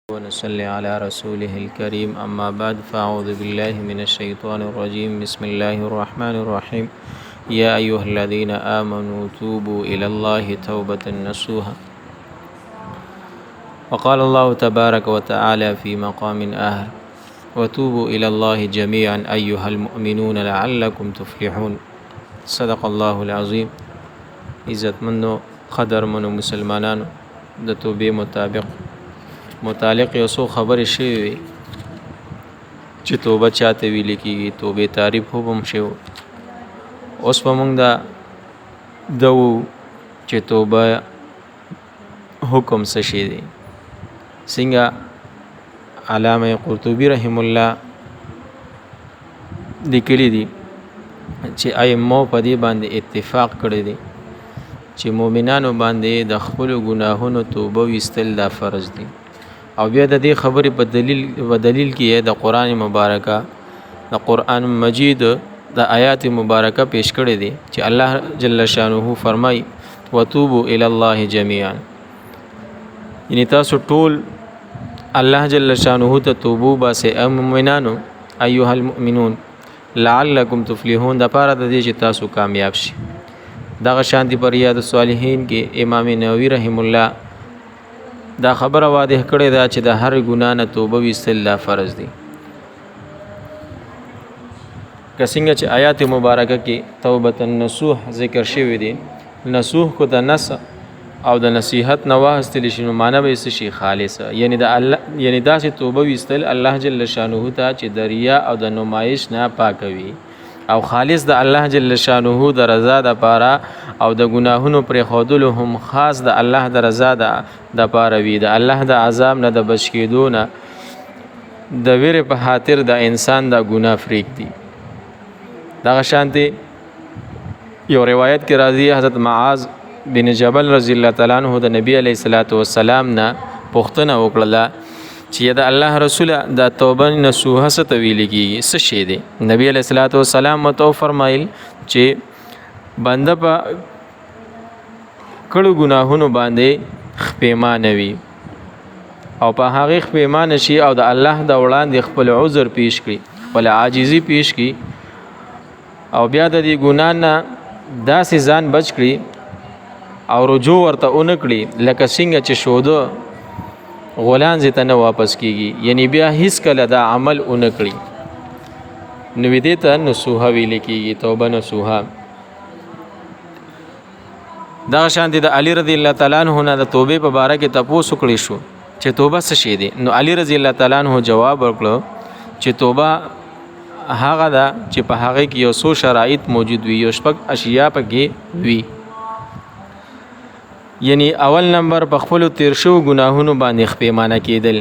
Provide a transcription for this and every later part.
ونصلي على رسوله الكريم أما بعد فأعوذ بالله من الشيطان الرجيم بسم الله الرحمن الرحيم يا أيها الذين آمنوا توبوا إلى الله توبة نصوحا وقال الله تبارك وتعالى في مقام آخر وتوبوا إلى الله جميعا أيها المؤمنون لعلكم تفلحون صدق الله العظيم. عزت منو قدر منو مسلمانانو د توبې متعلق یو څو خبرې شوي وي چې توبه چاته ویل کېږي، توبې تعریف هم شوی. اوس په موږ دا چې توبه حکم څه شی دی. څنګه علامه قرطبي رحم الله لیکلي دي چې ائمه په دې باندې اتفاق کړی دی چې مؤمنانو باندې د خپل ګناهونو توبه ویستل دا فرض دي. او بیا د دې خبرې په دلیل کې د قران مبارکه د قران مجید د آیات مبارکه پیش کړی دي چې الله جل شانه فرمای وتوبوا الى الله جميعا، یعنی تاسو ټول الله جل شانه ته توبه باسه مؤمنانو ایها المؤمنون لعلکم تفلحون، د پاره د دې چې تاسو کامیاب شي. دغه شانتی پر ریاض الصالحین کې امام نووي رحم الله دا خبره واضح کړې ده چې د هر ګناه نه توبه ویستل لا فرض دي. که څنګه چې آیات مبارکه کې توبه النصوح ذکر شوی دی، نصوح کو د نص او د نصیحت نه واستل شي نو معنی به څه شي خالصه، یعنی د الله یعنی داسې توبه ویستل الله جل شانه ته چې د ریا او د نمایش نه پاکوي او خالص د الله جل شانه د رضا د پاره او د ګناهونو پر خودلو هم خاص د الله د رضا د پاره وي، د الله د عذاب نه د بچ کېدو نه د ویره په خاطر د انسان د ګناه فریق دي. دغه شانتي یو روایت کې راځي حضرت معاذ بن جبل رضی الله تعالی عنہ د نبی علیہ الصلوۃ والسلام نه پوښتنه وکړه چې د الله رسول د توبه نصوح څه تویل کیږي، څه شی دی. نبی علیہ الصلوۃ والسلام متو فرمایل چې بنده په کړو ګناهونو باندې خپېمانه وي او په هغه خپېمانه شي او د الله د وړاندې خپل عذر پیش کړي، خپل عاجزي پیش کړي او بیا د دې ګناه نه داسې ځان بچ کړي او رجوع ورته اونکړي لکه څنګه چې شودو غولان زته نه واپس کیږي، یعنی بیا هیڅ کله دا عمل اونکړي نو دې ته نصوح ویل کیږي، توبه نصوح. دا شان دي د علی رضی الله تعالی عنہ نه د توبې په باره کې تاسو کړی شو چې توبه څه شی دی. نو علی رضی الله تعالی عنہ جواب ورکړو چې توبه هغه ده چې په هغه کې یو څو شرایط موجود وي، یو شپږ اشیاء پکې وي. یعنی اول نمبر په خپل تیر شو ګناهونو باندې خپېمانه کېدل،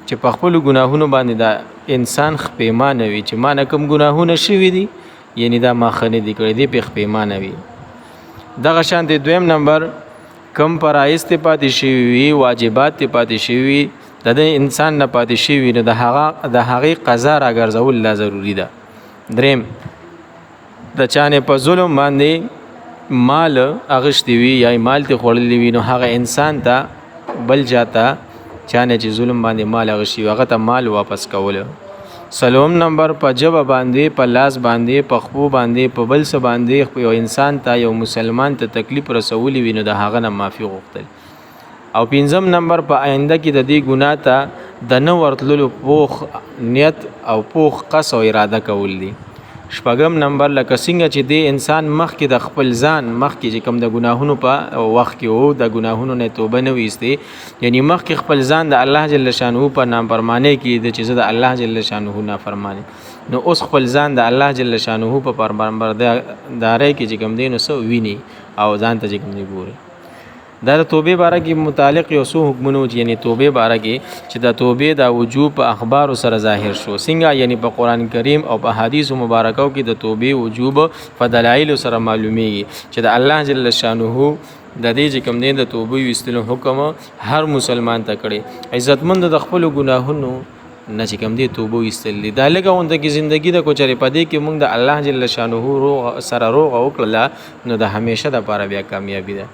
چې په خپل ګناهونو باندې دا انسان خپېمانه وي چې ما نه کوم ګناهونه شوي دي، یعنی دا ما خنه دي کړې دي په خپېمانه وي. دغه شان دی دویم نمبر کم فرایض ته پاتې شوي، واجبات ته پاتې شوي، د انسان نه پاتې شوي نو د هغه قضا راګرځول لا ضروری ده. دریم د چانه په ظلم باندې مال اغشتي وي یا مال ته خورلې وي نو هغه انسان ته بل جاتا چانه چې ظلم باندې مال اغشتي هغه ته مال واپس کول. سلام نمبر په جبه باندې، په لاس باندې، په خپو باندې، په بل څه باندې یو انسان ته یو مسلمان ته تکلیف رسولي وي نو د هغه نه معافي غوښتل. او پنځم نمبر په آینده کې د دې ګناه ته د نه ورتللو پوخ نیت او پوخ قصد او اراده کول دي. شپږم نمبر لکه څنګه چې د انسان مخکې د خپل ځان مخکې چې کوم د ګناهونو په وخت کې او د ګناهونو نه توبه نه ویسته، یعنی مخکې خپل ځان د الله جل شانه په نافرمانی کې د چې د الله جل شانه نافرمانی، نو اوس خپل ځان د الله جل شانه په پربردارۍ کې چې کوم دین سو ویني او ځان ته چې کوم دی ګوري. دا د توبې باره کې متعلق یو څو حکمونه یعنی توبې باره کې چې د توبې د وجوب په اخبار سره ظاهر شو، څنګه یعنی په قران کریم او په حدیث مبارکاو کې د توبې وجوب په دلایل سره معلومیږي چې د الله جل شانه د دې چې کوم دین د توبې وستلو حکم هر مسلمان ته کړي. عزتمند د خپل ګناهونو نه چې کوم دی توبه وستل دي دا لګه اونته کې ژوندۍ د کوچري پدې کې موږ د الله جل شانه روغ سره روغ او کړل نو د همیشه د لپاره بیا کامیابی ده.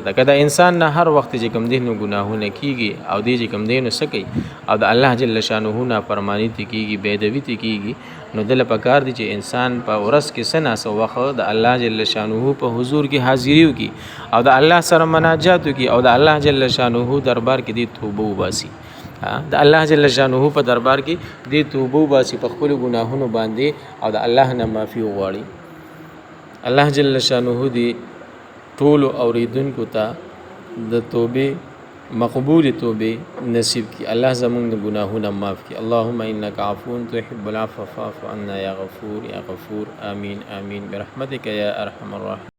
لکه دا انسان نه هر وخت چې کوم دینو ګناهونه کیږي او دې چې کوم دینو سکی او د الله جل شانه نه فرمانی تی کیږي بيدوی تی کیږي نو دل پکار دي چې انسان په ورځ کې سنا سو وخت د الله جل شانه په حضور کې حاضریو کی او د الله سره مناجات کی او د الله جل شانه دربار کې دی توبه وباسي د الله جل شانه په دربار کې دی توبه وباسي په خپل ګناهونو باندې او د الله نه معافي وغواړي الله جل شانه دی ټول اوریدونکو ته د توبه مقبول توبه نصیب کی الله زمونږ د ګناهونو معاف کی اللهم انک عفو تحب العفو فاعف عنا یا غفور آمین آمین برحمتک یا ارحم الراحمین.